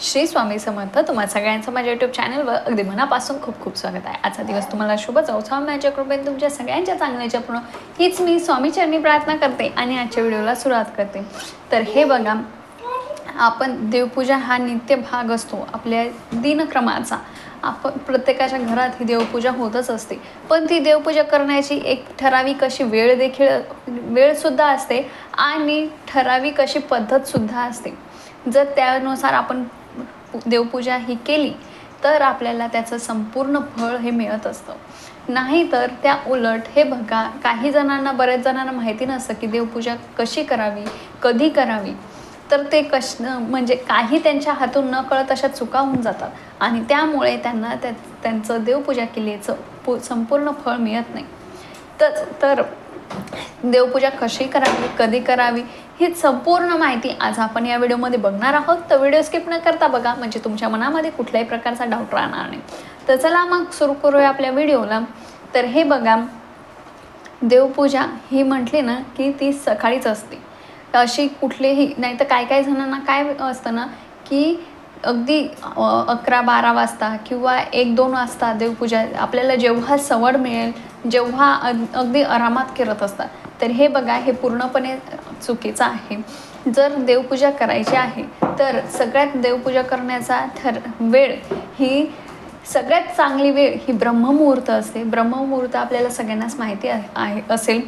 श्री स्वामी समर्थ. तुम्हाला सगळ्यांचं माझ्या यूट्यूब चॅनलवर अगदी मनापासून खूप खूप स्वागत आहे. आजचा दिवस तुम्हाला शुभ जाऊ. स्वामी माझ्या कृपेने तुमच्या सगळ्यांच्या चांगल्याच्या पूर्ण हीच मी स्वामीचरणी प्रार्थना करते आणि आजच्या व्हिडिओला सुरुवात करते. तर हे बघा, आपण देवपूजा हा नित्य भाग असतो आपल्या दिनक्रमाचा. आपण प्रत्येकाच्या घरात ही देवपूजा होतच असते, पण ती देवपूजा करण्याची एक ठराविक अशी वेळसुद्धा असते आणि ठराविक अशी पद्धतसुद्धा असते. जर त्यानुसार आपण देवपूजा ही केली तर आपल्याला त्याचं संपूर्ण फळ हे मिळत असतं. नाही तर त्या उलट हे बघा, बऱ्याच जणांना माहिती नसतं की देवपूजा कशी करावी, कधी करावी. तर ते म्हणजे काही त्यांच्या हातून न कळत अशा चुका होऊन जातात आणि त्यामुळे त्यांना त्यांचं देवपूजा केल्याचं संपूर्ण फळ मिळत नाही. तर देवपूजा कशी करावी, कधी करावी, ही संपूर्ण माहिती आज आपण या व्हिडिओमध्ये बघणार आहोत. तर व्हिडिओ स्किप न करता बघा, म्हणजे तुमच्या मनामध्ये कुठल्याही प्रकारचा डाऊट राहणार नाही. तर चला मग सुरू करूया आपल्या व्हिडिओला. तर हे बघा, देवपूजा ही म्हटली ना की ती सकाळीच असते. अशी कुठलीही नाही, तर काय जणांना काय असतं ना की अगदी 11-12 वाजता किंवा 1-2 वाजता देवपूजा आपल्याला जेव्हा सवड मिळेल जेव्हा अगदी आरामात करत असतात. तर हे बघा, हे पूर्णपणे चुकीचं आहे. जर देवपूजा करायची आहे तर सगळ्यात देवपूजा करण्याचा वेळ ही सगळ्यात चांगली वेळ ही ब्रह्ममुहूर्त असते. ब्रह्ममुहूर्त आपल्याला सगळ्यांनाच माहिती असेल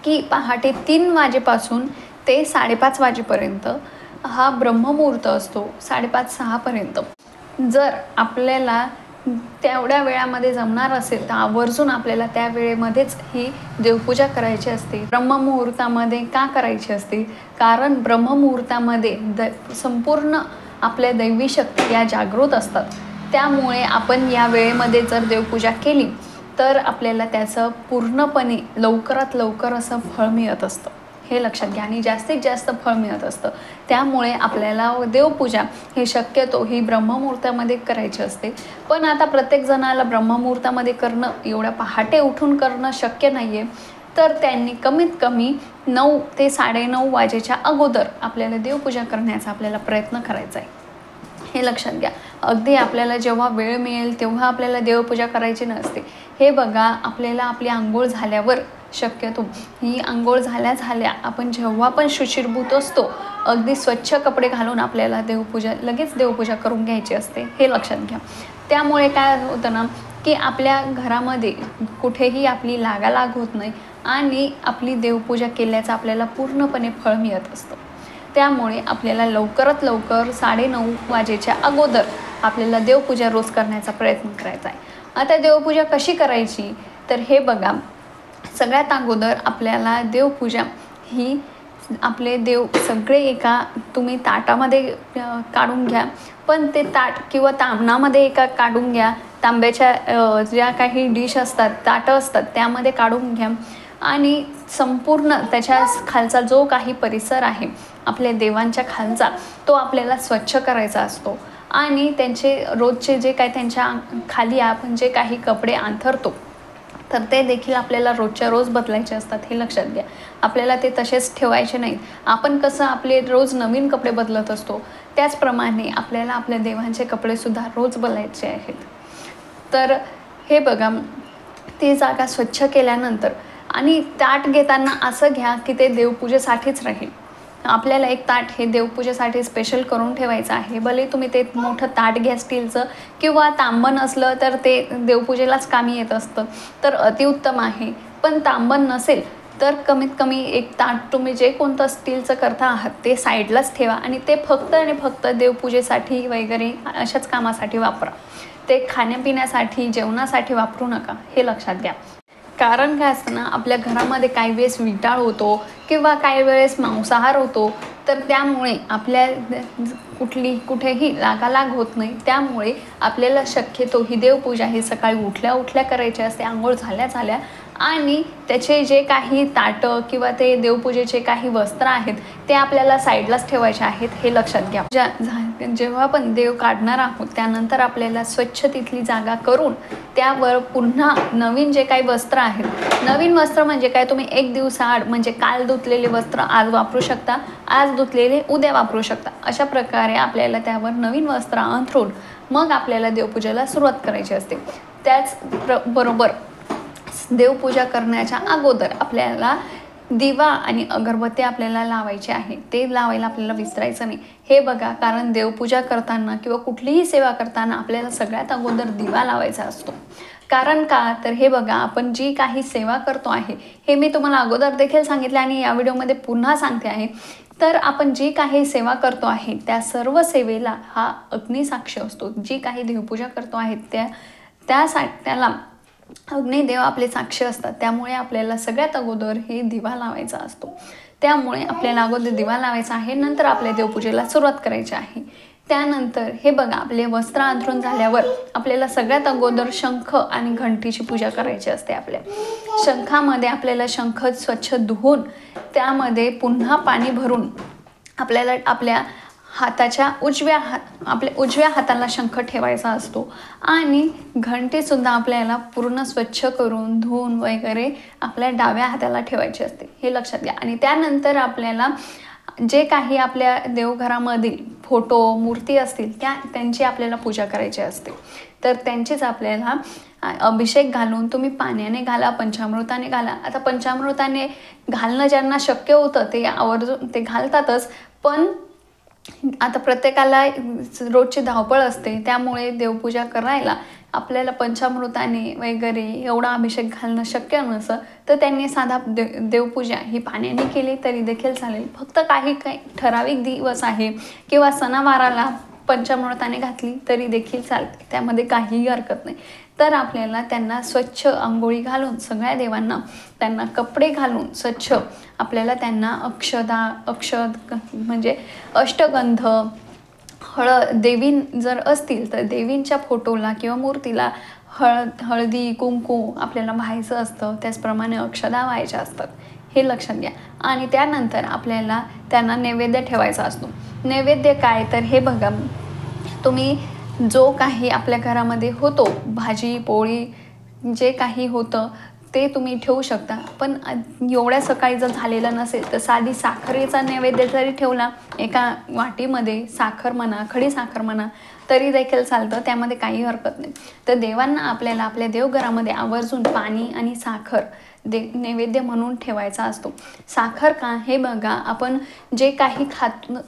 की पहाटे 3 वाजेपासून ते 5:30 वाजेपर्यंत हा ब्रह्ममुहूर्त असतो. 5:30-6 पर्यंत जर आपल्याला तेवढ्या वेळामध्ये जमणार असेल तर आवर्जून आपल्याला त्या वेळेमध्येच ही देवपूजा करायची असते. ब्रह्ममुहूर्तामध्ये का करायची असते? कारण ब्रह्ममुहूर्तामध्ये संपूर्ण आपल्या दैवी शक्ती या जागृत असतात. त्यामुळे आपण या वेळेमध्ये जर देवपूजा केली तर आपल्याला त्याचं पूर्णपणे लवकरात लवकर असं फळ मिळत असतं. हे लक्षात घ्या आणि जास्तीत जास्त फळ मिळत असतं. त्यामुळे आपल्याला देवपूजा ही शक्यतो ही ब्रह्ममुहूर्तामध्ये करायची असते. पण आता प्रत्येक जणाला ब्रह्ममुहूर्तामध्ये करणं, एवढ्या पहाटे उठून करणं शक्य नाही आहे. तर त्यांनी कमीत कमी 9 ते 9:30 वाजेच्या अगोदर आपल्याला देवपूजा करण्याचा आपल्याला प्रयत्न करायचा आहे. हे लक्षात घ्या. अगदी आपल्याला जेव्हा वेळ मिळेल तेव्हा आपल्याला देवपूजा करायची नसते. हे बघा, आपल्याला आपली आंघोळ झाल्यावर शक्यतो ही आंघोळ झाल्या आपण जेव्हा पण शुचिर्भूत असतो, अगदी स्वच्छ कपडे घालून आपल्याला लगेच देवपूजा करून घ्यायची असते. हे लक्षात घ्या. त्यामुळे काय होतं ना की आपल्या घरामध्ये कुठेही आपली लागालाग होत नाही आणि आपली देवपूजा केल्याचं आपल्याला पूर्णपणे फळ मिळत असतं. त्यामुळे आपल्याला लवकरात लवकर 9:30 वाजेच्या अगोदर आपल्याला देवपूजा रोज करण्याचा प्रयत्न करायचा आहे. आता देवपूजा कशी करायची? तर हे बघा, सगळ्यात अगोदर आपल्याला देवपूजा ही आपले देव सगळे तुम्ही ताटामध्ये काढून घ्या. पण ते ताट किंवा तामणामध्ये काढून घ्या. तांब्याच्या ज्या काही डिश असतात, ताटं असतात, त्यामध्ये काढून घ्या आणि संपूर्ण त्याच्या खालचा जो काही परिसर आहे आपल्या देवांच्या खालचा, तो आपल्याला स्वच्छ करायचा असतो. आणि त्यांचे रोजचे जे काही त्यांच्या खाली आपण जे काही कपडे अंथरतो तर ते देखील आपल्याला रोजच्या रोज बदलायचे असतात. हे लक्षात घ्या. आपल्याला ते तसेच ठेवायचे नाहीत. आपण कसं आपले रोज नवीन कपडे बदलत असतो, त्याचप्रमाणे आपल्याला आपल्या देवांचे कपडेसुद्धा रोज बदलायचे आहेत. तर हे बघा, ती जागा स्वच्छ केल्यानंतर आणि ताट घेताना असं घ्या की ते देवपूजेसाठीच राहील. आपल्याला एक ताट हे देवपूजेसाठी स्पेशल करून ठेवायचं आहे. भले तुम्ही ते मोठं ताट घ्या स्टीलचं, किंवा तांबण असलं तर ते देवपूजेलाच कामी येत असतं तर अतिउत्तम आहे. पण तांबण नसेल तर कमीत कमी एक ताट तुम्ही जे कोणतं स्टीलचं करता आहात ते साईडलाच ठेवा आणि ते फक्त आणि फक्त देवपूजेसाठी वगैरे अशाच कामासाठी वापरा. ते खाण्यापिण्यासाठी, जेवणासाठी वापरू नका. हे लक्षात घ्या. कारण काय असतं ना, आपल्या घरामध्ये काही वेळेस विटाळ होतो किंवा काही वेळेस मांसाहार होतो, तर त्यामुळे आपल्या कुठेही लागालाग होत नाही. त्यामुळे आपल्याला शक्यतो ही देवपूजा ही सकाळी उठल्या करायची असते, आंघोळ झाल्या आणि त्याचे जे काही ताटं किंवा ते देवपूजेचे काही वस्त्र आहेत ते आपल्याला साईडलाच ठेवायचे आहेत. हे लक्षात घ्या. जेव्हा आपण देव काढणार आहोत त्यानंतर आपल्याला स्वच्छ तिथली जागा करून त्यावर पुन्हा नवीन जे काही वस्त्र आहेत, नवीन वस्त्र म्हणजे काय, तुम्ही 1 दिवसाआड म्हणजे काल धुतलेले वस्त्र आज वापरू शकता आज धुतलेले उद्या वापरू शकता. अशा प्रकारे आपल्याला त्यावर नवीन वस्त्र अंथरून मग आपल्याला देवपूजेला सुरुवात करायची असते. बरोबर देवपूजा करण्याच्या अगोदर आपल्याला दिवा आणि अगरबत्ती आपल्याला लावायची आहे. ते लावायला आपल्याला विसरायचं नाही. हे बघा, कारण देवपूजा करताना किंवा कुठलीही सेवा करताना आपल्याला सगळ्यात अगोदर दिवा लावायचा असतो. कारण का, तर हे बघा, आपण जी काही सेवा करतो आहे, हे मी तुम्हाला अगोदर देखील सांगितले आणि या व्हिडिओमध्ये पुन्हा सांगते आहे. तर आपण जी काही सेवा करतो आहे त्या सर्व सेवेला हा अग्निसाक्षी असतो. जी काही देवपूजा करतो आहे त्याला अग्निदेव आपले साक्षी असतात. त्यामुळे आपल्याला सगळ्यात अगोदर हे दिवा लावायचा असतो. त्यामुळे आपल्याला अगोदर दिवा लावायचा आहे, नंतर आपल्या देवपूजेला सुरुवात करायची आहे. त्यानंतर हे बघा, आपले वस्त्र अंथरून झाल्यावर आपल्याला सगळ्यात अगोदर शंख आणि घंटीची पूजा करायची असते. आपल्या शंखामध्ये आपल्याला शंख स्वच्छ धुवून त्यामध्ये पुन्हा पाणी भरून आपल्याला आपल्या उजव्या हाताला शंख ठेवायचा असतो आणि घंटीसुद्धा आपल्याला पूर्ण स्वच्छ करून धुवून वगैरे आपल्या डाव्या हाताला ठेवायची असते. हे लक्षात घ्या. आणि त्यानंतर आपल्याला जे काही आपल्या देवघरामधील फोटो मूर्ती असतील त्यांची आपल्याला पूजा करायची असते. तर त्यांचीच आपल्याला अभिषेक घालून तुम्ही पाण्याने घाला, पंचामृताने घाला. आता पंचामृताने घालणं ज्यांना शक्य होतं ते आवर्जून ते घालतातच, पण आता प्रत्येकाला रोजची धावपळ असते. त्यामुळे देवपूजा करायला आपल्याला पंचामृताने वगैरे एवढा अभिषेक घालणं शक्य नसतं, तर त्यांनी साधा देवपूजा ही पाण्याने केली तरी देखील चालेल. फक्त काही ठराविक दिवस आहे किंवा सणावाराला पंचामृताने घातली तरी देखील चालते, त्यामध्ये काहीही हरकत नाही. तर आपल्याला त्यांना स्वच्छ अंघोळी घालून सगळ्या देवांना त्यांना कपडे घालून स्वच्छ आपल्याला त्यांना अक्षत म्हणजे अष्टगंध, देवी जर असतील तर देवींच्या फोटोला किंवा मूर्तीला हळदी कुंकू आपल्याला व्हायचं असतं. त्याचप्रमाणे अक्षदा व्हायच्या असतात. हे लक्षात घ्या. आणि त्यानंतर आपल्याला त्यांना नैवेद्य ठेवायचा असतो. नैवेद्य काय, तर हे बघा, तुम्ही जो काही आपल्या घरामध्ये होतो, भाजी पोळी जे काही होतं ते तुम्ही ठेवू शकता. पण एवढ्या सकाळी जर झालेलं नसेल तर साधी साखरेचा नैवेद्य जरी ठेवला एका वाटीमध्ये, साखर म्हणा, खडी साखर म्हणा, तरी देखील चालतं. त्यामध्ये काही हरकत नाही. तर देवांना आपल्याला आपल्या देवघरामध्ये आवर्जून पाणी आणि साखर नैवेद्य म्हणून ठेवायचा असतो. साखर का, हे बघा, आपण जे काही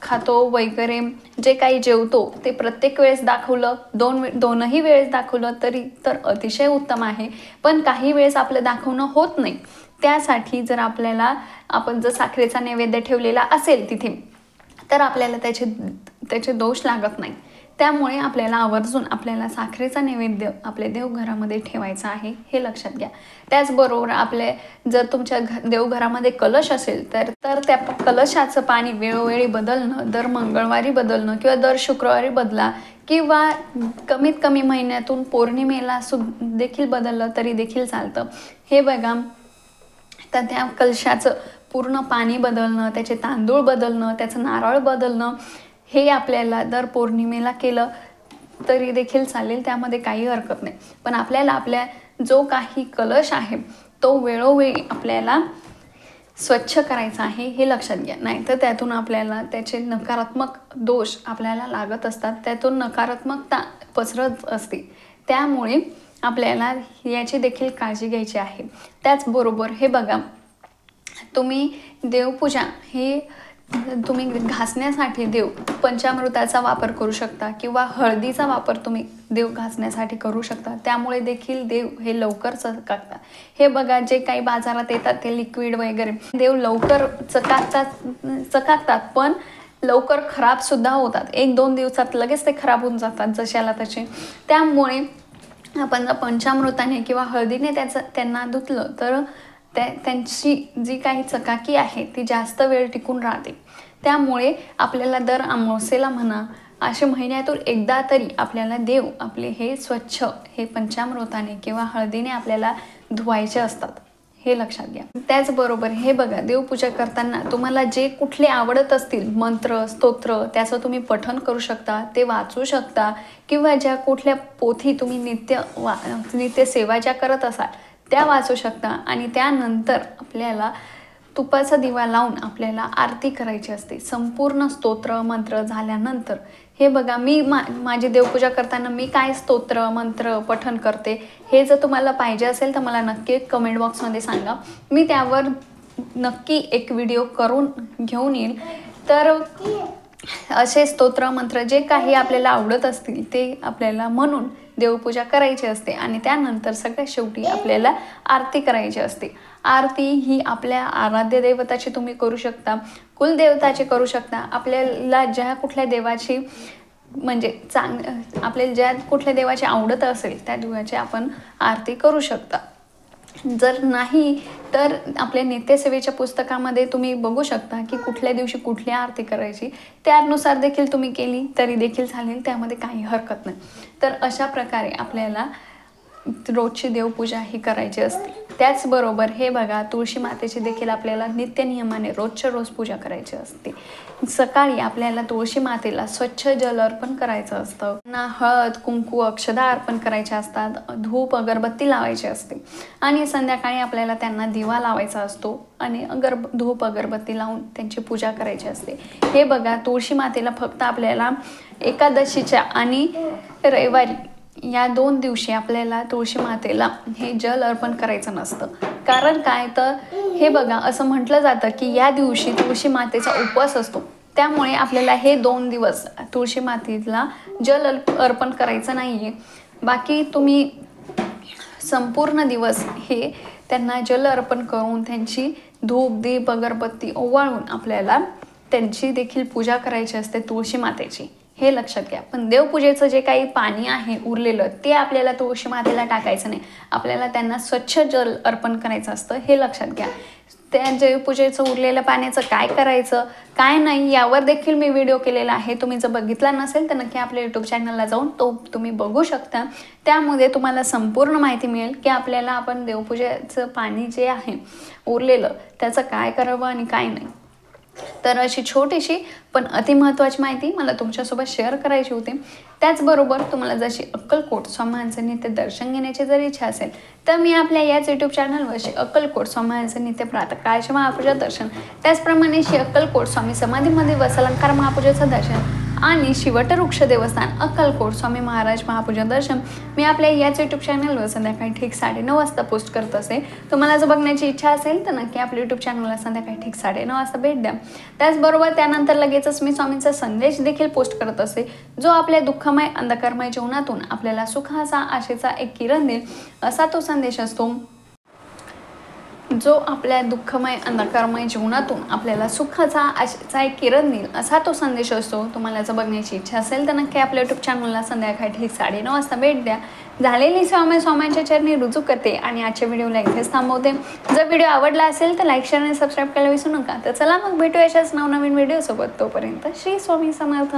खातो वगैरे जे काही जेवतो ते प्रत्येक वेळेस दाखवलं, दोनही वेळेस दाखवलं तरी तर अतिशय उत्तम आहे. पण काही वेळेस आपलं दाखवणं होत नाही. त्यासाठी जर आपण जर साखरेचा नैवेद्य ठेवलेला असेल तिथे, तर आपल्याला त्याचे दोष लागत नाही. त्यामुळे आपल्याला आवर्जून आपल्याला साखरेचा नैवेद्य आपल्या देवघरामध्ये ठेवायचा आहे. हे लक्षात घ्या. त्याचबरोबर जर तुमच्या देवघरामध्ये कलश असेल तर त्या कलशाचं पाणी वेळोवेळी बदलणं, दर मंगळवारी बदलणं किंवा दर शुक्रवारी बदला, किंवा कमीत कमी महिन्यातून पौर्णिमेला देखील बदललं तरी देखील चालतं. हे बघा, तर त्या कलशाचं पूर्ण पाणी बदलणं, त्याचे तांदूळ बदलणं, त्याचं नारळ बदलणं, हे आपल्याला दर पौर्णिमेला केलं तरी देखील चालेल. त्यामध्ये काही हरकत नाही. पण आपल्याला आपल्या जो काही कलश आहे तो वेळोवेळी आपल्याला स्वच्छ करायचा आहे. हे लक्षात घ्या. नाही तर त्यातून आपल्याला त्याचे नकारात्मक दोष आपल्याला लागत असतात, त्यातून नकारात्मकता पसरत असते. त्यामुळे आपल्याला याची देखील काळजी घ्यायची आहे. त्याचबरोबर हे बघा, तुम्ही देवपूजा हे तुम्ही घासण्यासाठी पंचामृताचा वापर करू शकता किंवा हळदीचा वापर तुम्ही देव घासण्यासाठी करू शकता. त्यामुळे देखील देव हे लवकर चकाकतात. हे बघा, जे काही बाजारात येतात ते लिक्विड वगैरे देव लवकर चकाकतात पण लवकर खराब सुद्धा होतात. 1-2 दिवसात लगेच ते खराब होऊन जातात जशाला तसे. त्यामुळे आपण जर पंचामृताने किंवा हळदीने त्यांना धुतलं तर त्यांची जी काही चकाकी आहे ती जास्त वेळ टिकून राहते. त्यामुळे आपल्याला दर अमावस्येला म्हणा, असे महिन्यातून एकदा तरी आपल्याला देव आपले हे स्वच्छ हे पंचामृताने किंवा हळदीने आपल्याला धुवायचे असतात. हे लक्षात घ्या. त्याचबरोबर हे बघा, देवपूजा करताना तुम्हाला जे कुठले आवडत असतील मंत्र स्तोत्र त्याचं तुम्ही पठण करू शकता, ते वाचू शकता, किंवा ज्या कुठल्या पोथी तुम्ही नित्य सेवा ज्या करत असाल त्या वाचू शकता. आणि त्यानंतर आपल्याला तुपाचा दिवा लावून आपल्याला आरती करायची असते. संपूर्ण स्तोत्र मंत्र झाल्यानंतर हे बघा, मी माझी देवपूजा करताना मी काय स्तोत्र मंत्र पठण करते हे जर तुम्हाला पाहिजे असेल तर मला नक्की कमेंट बॉक्समध्ये सांगा. मी त्यावर नक्की एक व्हिडिओ करून घेऊन येईल. तर असे स्तोत्र मंत्र जे काही आपल्याला आवडत असतील ते आपल्याला म्हणून देवपूजा करायची असते आणि त्यानंतर सगळ्यात शेवटी आपल्याला आरती करायची असते. आरती ही आपल्या आराध्य देवताची तुम्ही करू शकता, कुलदेवताची करू शकता. आपल्याला ज्या कुठल्या देवाची म्हणजे आपल्याला ज्या कुठल्या देवाची आवडत असेल त्या देवाची आपण आरती करू शकता. जर नाही तर आपल्या नित्यसेवेच्या पुस्तकामध्ये तुम्ही बघू शकता की कुठल्या दिवशी कुठली आरती करायची, त्यानुसार देखील तुम्ही केली तरी देखील चालेल, त्यामध्ये काही हरकत नाही. तर अशा प्रकारे आपल्याला रोजची देवपूजा ही करायची असते. त्याचबरोबर हे बघा, तुळशी मातेची देखील आपल्याला नित्यनियमाने रोजच्या रोज पूजा करायची असते. सकाळी आपल्याला तुळशी मातेला स्वच्छ जल अर्पण करायचं असतं, हळद कुंकू अक्षदा अर्पण करायचे असतात, धूप अगरबत्ती लावायची असते आणि संध्याकाळी आपल्याला त्यांना दिवा लावायचा असतो आणि धूप अगरबत्ती लावून त्यांची पूजा करायची असते. हे बघा, तुळशी मातेला फक्त आपल्याला एकादशीच्या आणि रविवारी या 2 दिवशी आपल्याला तुळशी मातेला हे जल अर्पण करायचं नसतं. कारण काय तर हे बघा, असं म्हटलं जातं की या दिवशी तुळशी मातेचा उपवास असतो, त्यामुळे आपल्याला हे 2 दिवस तुळशी मातेला जल अर्पण करायचं नाही आहे. बाकी तुम्ही संपूर्ण दिवस हे त्यांना जल अर्पण करून त्यांची धूप दीप अगरबत्ती ओवाळून आपल्याला त्यांची देखील पूजा करायची असते तुळशी मातेची, हे लक्षात घ्या. पण देवपूजेचं जे काही पाणी आहे उरलेलं ते आपल्याला तुळशी मातेला टाकायचं नाही, आपल्याला त्यांना स्वच्छ जल अर्पण करायचं असतं, हे लक्षात घ्या. त्या देवपूजेचं उरलेलं पाण्याचं काय करायचं काय नाही यावर देखील मी व्हिडिओ केलेला आहे. तुम्ही जर बघितला नसेल तर नक्की आपल्या यूट्यूब चॅनलला जाऊन तो तुम्ही बघू शकता. त्यामध्ये तुम्हाला संपूर्ण माहिती मिळेल की आपल्याला आपण देवपूजेचं पाणी जे आहे उरलेलं त्याचं काय करावं आणि काय नाही. तर अशी छोटीशी पण अतिमहत्त्वाची माहिती मला तुमच्यासोबत शेअर करायची होती. त्याचबरोबर तुम्हाला जशी अक्कलकोट स्वामींचं नित्य दर्शन घेण्याची जर इच्छा असेल तर मी आपल्या याच यूट्यूब चॅनलवर अक्कलकोट स्वामींचं नित्य प्रातःकाळचे महापूजा दर्शन, त्याचप्रमाणे श्री अक्कलकोट स्वामी समाधीमध्ये वसलंकार महापूजेचं दर्शन आणि शिवटवृक्ष देवस्थान अक्कलकोट स्वामी महाराज महापूजा दर्शन मी आपल्या याच यूट्यूब चॅनलवर संध्याकाळी ठीक 9:30 वाजता पोस्ट करत असे. तुम्हाला जर बघण्याची इच्छा असेल तर नक्की आपल्या यूट्यूब चॅनलला संध्याकाळी ठीक 9:30 वाजता भेट द्या. त्याचबरोबर त्यानंतर लगेचच मी स्वामींचा संदेश देखील पोस्ट करत असे, जो आपल्या दुःखमय अंधकारमय जीवनातून आपल्याला सुखाचा आशेचा एक किरण देईल असा तो संदेश असतो. जो आपल्या दुःखमय अंधकारमय जीवनातून आपल्याला सुखाचा आशेचा एक किरण देईल असा तो संदेश असतो. तुम्हाला जर बघण्याची इच्छा असेल तर नक्की आपल्या यूट्यूब चॅनलला संध्याकाळी ठीक 9:30 वाजता भेट द्या. झालेली स्वामींच्या चरणी रुजू करते आणि आजच्या व्हिडिओला इथेच थांबवते. जर व्हिडिओ आवडला असेल तर लाईक शेअर आणि सबस्क्राईब करायला विसरू नका. तर चला मग भेटू अशाच नवनवीन व्हिडिओसोबत. तोपर्यंत श्री स्वामी समर्थ.